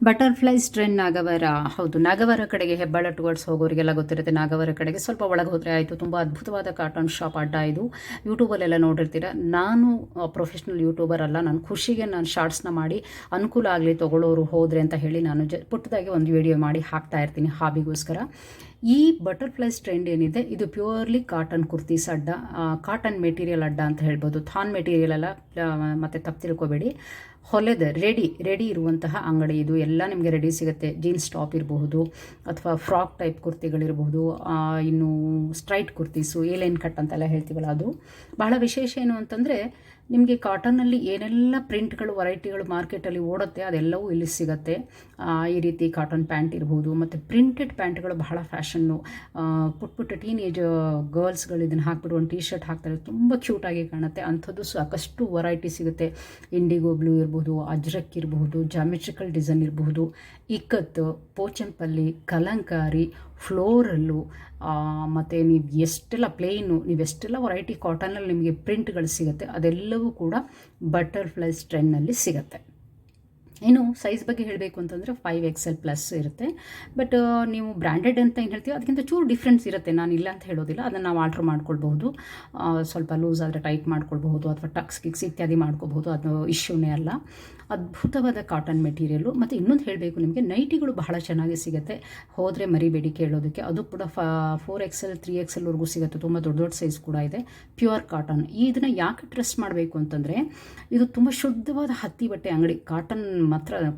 Butterflies trend Nagavara. ಹೌದು, ನಾಗವಾರ ಕಡೆಗೆ Hebbal towards ಹೋಗೋರಿಗೆಲ್ಲ ಗೊತ್ತಿರುತ್ತೆ. ನಾಗವಾರ ಕಡೆಗೆ ಸ್ವಲ್ಪ ಒಳಗೆ ಹೋದರೆ ಆಯಿತು. ತುಂಬ ಅದ್ಭುತವಾದ ಕಾಟನ್ ಶಾಪ್ ಅಡ್ಡ ಇದು. ಯೂಟ್ಯೂಬಲ್ಲೆಲ್ಲ ನೋಡಿರ್ತೀರ. ನಾನು ಪ್ರೊಫೆಷ್ನಲ್ ಯೂಟ್ಯೂಬರ್ ಅಲ್ಲ. ನಾನು ಖುಷಿಗೆ ನಾನು ಶಾರ್ಟ್ಸ್ನ ಮಾಡಿ ಅನುಕೂಲ ಆಗಲಿ ತೊಗೊಳ್ಳೋರು ಹೋದರೆ ಅಂತ ಹೇಳಿ ನಾನು ಪುಟ್ಟದಾಗಿ ಒಂದು ವಿಡಿಯೋ ಮಾಡಿ ಹಾಕ್ತಾ ಇರ್ತೀನಿ ಹಾಬಿಗೋಸ್ಕರ. ಈ ಬಟರ್ಫ್ಲೈಸ್ ಟ್ರೆಂಡ್ ಏನಿದೆ ಇದು ಪ್ಯೂರ್ಲಿ ಕಾಟನ್ ಕುರ್ತೀಸ್ ಅಡ್ಡ, ಕಾಟನ್ ಮೆಟೀರಿಯಲ್ ಅಡ್ಡ ಅಂತ ಹೇಳ್ಬೋದು. ಥಾನ್ ಮೆಟೀರಿಯಲ್ ಅಲ್ಲ, ಮತ್ತು ತಪ್ಪು ತಿಳ್ಕೊಬೇಡಿ. ಹೊಲೆದ ರೆಡಿ ಇರುವಂತಹ ಅಂಗಡಿ ಇದು. ಎಲ್ಲ ನಿಮಗೆ ರೆಡಿ ಸಿಗುತ್ತೆ. ಜೀನ್ಸ್ ಟಾಪ್ ಇರಬಹುದು ಅಥವಾ ಫ್ರಾಕ್ ಟೈಪ್ ಕುರ್ತಿಗಳಿರಬಹುದು, ಇನ್ನು ಸ್ಟ್ರೈಟ್ ಕುರ್ತೀಸು, ಏಲೈನ್ ಕಟ್ ಅಂತೆಲ್ಲ ಹೇಳ್ತೀವಲ್ಲ ಅದು. ಬಹಳ ವಿಶೇಷ ಏನು ಅಂತಂದರೆ ನಿಮಗೆ ಕಾಟನ್ನಲ್ಲಿ ಏನೆಲ್ಲ ಪ್ರಿಂಟ್ಗಳು ವೆರೈಟಿಗಳು ಮಾರ್ಕೆಟಲ್ಲಿ ಓಡುತ್ತೆ ಅದೆಲ್ಲವೂ ಇಲ್ಲಿ ಸಿಗುತ್ತೆ. ಈ ರೀತಿ ಕಾಟನ್ ಪ್ಯಾಂಟ್ ಇರ್ಬೋದು, ಮತ್ತು ಪ್ರಿಂಟೆಡ್ ಪ್ಯಾಂಟ್ಗಳು ಬಹಳ ಫ್ಯಾಷನ್ನು. ಪುಟ್ಟ ಟೀನೇಜ್ ಗರ್ಲ್ಸ್ಗಳು ಇದನ್ನು ಹಾಕ್ಬಿಟ್ಟು ಒಂದು ಟೀ ಶರ್ಟ್ ಹಾಕ್ತಾರೆ, ತುಂಬ ಕ್ಯೂಟಾಗಿ ಕಾಣುತ್ತೆ. ಅಂಥದ್ದು ಸಾಕಷ್ಟು ವೆರೈಟಿ ಸಿಗುತ್ತೆ. ಇಂಡಿಗೋ ಬ್ಲೂ ಇರ್ಬೋದು, ಅಜ್ರಕ್ ಇರಬಹುದು, ಜಾಮೆಟ್ರಿಕಲ್ ಡಿಸೈನ್ ಇರಬಹುದು, ಇಕ್ಕತ್ತು, ಪೋಚಂಪಲ್ಲಿ, ಕಲಂಕಾರಿ, ಫ್ಲೋರಲ್ಲು, ಮತ್ತು ನೀವು ಎಷ್ಟೆಲ್ಲ ಪ್ಲೇನು, ನೀವು ಎಷ್ಟೆಲ್ಲ ವೆರೈಟಿ ಕಾಟನಲ್ಲಿ ನಿಮಗೆ ಪ್ರಿಂಟ್ಗಳು ಸಿಗುತ್ತೆ ಅದೆಲ್ಲವೂ ಕೂಡ ಬಟರ್ಫ್ಲೈಸ್ ಟ್ರೆಂಡ್ನಲ್ಲಿ ಸಿಗುತ್ತೆ. ಇನ್ನು ಸೈಜ್ ಬಗ್ಗೆ ಹೇಳಬೇಕು ಅಂತಂದರೆ 5XL+ ಇರುತ್ತೆ. ಬಟ್ ನೀವು ಬ್ರ್ಯಾಂಡೆಡ್ ಅಂತ ಏನು ಹೇಳ್ತೀವಿ ಅದಕ್ಕಿಂತ ಚೂರು ಡಿಫ್ರೆನ್ಸ್ ಇರುತ್ತೆ. ನಾನು ಇಲ್ಲ ಅಂತ ಹೇಳೋದಿಲ್ಲ. ಅದನ್ನು ನಾವು ಆರ್ಡ್ರ್ ಮಾಡ್ಕೊಳ್ಬಹುದು. ಸ್ವಲ್ಪ ಲೂಸ್ ಆದರೆ ಟೈಟ್ ಮಾಡ್ಕೊಳ್ಬಹುದು, ಅಥವಾ ಟಕ್ಸ್ ಗಿಕ್ಸ್ ಇತ್ಯಾದಿ ಮಾಡ್ಕೋಬಹುದು. ಅದು ಇಶ್ಯೂನೇ ಅಲ್ಲ. ಅದ್ಭುತವಾದ ಕಾಟನ್ ಮೆಟೀರಿಯಲು. ಮತ್ತು ಇನ್ನೊಂದು ಹೇಳಬೇಕು, ನಿಮಗೆ ನೈಟಿಗಳು ಬಹಳ ಚೆನ್ನಾಗಿ ಸಿಗುತ್ತೆ. ಹೋದರೆ ಮರಿಬೇಡಿ ಕೇಳೋದಕ್ಕೆ. ಅದು ಕೂಡ 4XL 3XLವರೆಗೂ ಸಿಗುತ್ತೆ. ತುಂಬ ದೊಡ್ಡ ಸೈಜ್ ಕೂಡ ಇದೆ. Pure cotton. ಇದನ್ನು ಯಾಕೆ ಟ್ರಸ್ಟ್ ಮಾಡಬೇಕು ಅಂತಂದರೆ ಇದು ತುಂಬ ಶುದ್ಧವಾದ ಹತ್ತಿ ಬಟ್ಟೆ ಅಂಗಡಿ.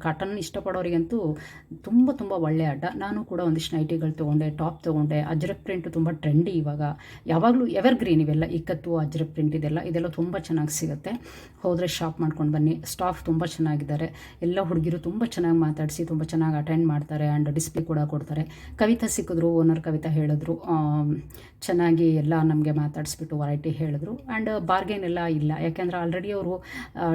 ಕಾಟನ್ ಇಷ್ಟಪಡೋರಿಗಂತೂ ತುಂಬ ಒಳ್ಳೆಯ ಅಡ್ಡ. ನಾನು ಕೂಡ ಒಂದಿಷ್ಟು ನೈಟಿಗಳು ತೊಗೊಂಡೆ, ಟಾಪ್ ತೊಗೊಂಡೆ. ಅಜ್ರಕ್ ಪ್ರಿಂಟ್ ತುಂಬ ಟ್ರೆಂಡಿ ಇವಾಗ, ಯಾವಾಗಲೂ ಎವರ್ಗ್ರೀನ್ ಇವೆಲ್ಲ. ಇಕ್ಕತ್ತು, ಅಜ್ರಕ್ ಪ್ರಿಂಟ್ ಇದೆಲ್ಲ ತುಂಬ ಚೆನ್ನಾಗಿ ಸಿಗುತ್ತೆ. ಹೋದರೆ ಶಾಪ್ ಮಾಡ್ಕೊಂಡು ಬನ್ನಿ. ಸ್ಟಾಫ್ ತುಂಬ ಚೆನ್ನಾಗಿದ್ದಾರೆ. ಎಲ್ಲ ಹುಡುಗಿರು ತುಂಬ ಚೆನ್ನಾಗಿ ಮಾತಾಡಿಸಿ ತುಂಬ ಚೆನ್ನಾಗಿ ಅಟೆಂಡ್ ಮಾಡ್ತಾರೆ. ಆ್ಯಂಡ್ ಡಿಸ್ಪ್ಲೇ ಕೂಡ ಕೊಡ್ತಾರೆ. ಕವಿತಾ ಸಿಕ್ಕಿದ್ರು, ಓನರ್ ಕವಿತಾ ಹೇಳಿದ್ರು, ಚೆನ್ನಾಗಿ ಎಲ್ಲ ನಮಗೆ ಮಾತಾಡಿಸ್ಬಿಟ್ಟು ವೆರೈಟಿ ಹೇಳಿದ್ರು. ಆ್ಯಂಡ್ ಬಾರ್ಗೇನ್ ಎಲ್ಲ ಇಲ್ಲ, ಯಾಕೆಂದರೆ ಆಲ್ರೆಡಿ ಅವರು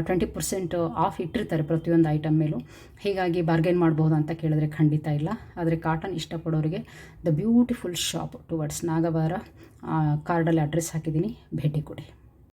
20% ಆಫ್ ಇಟ್ಟಿರ್ತಾರೆ ಪ್ರತಿಯೊಂದು ಐಟಮ್ ಮೇಲೂ. ಹೀಗಾಗಿ ಬಾರ್ಗೇನ್ ಮಾಡ್ಬೋದು ಅಂತ ಕೇಳಿದ್ರೆ ಖಂಡಿತ ಇಲ್ಲ. ಆದರೆ ಕಾಟನ್ ಇಷ್ಟಪಡೋರಿಗೆ the beautiful shop towards Nagavara, ಕಾರ್ಡಲ್ಲಿ ಅಡ್ರೆಸ್ ಹಾಕಿದ್ದೀನಿ, ಭೇಟಿ ಕೊಡಿ.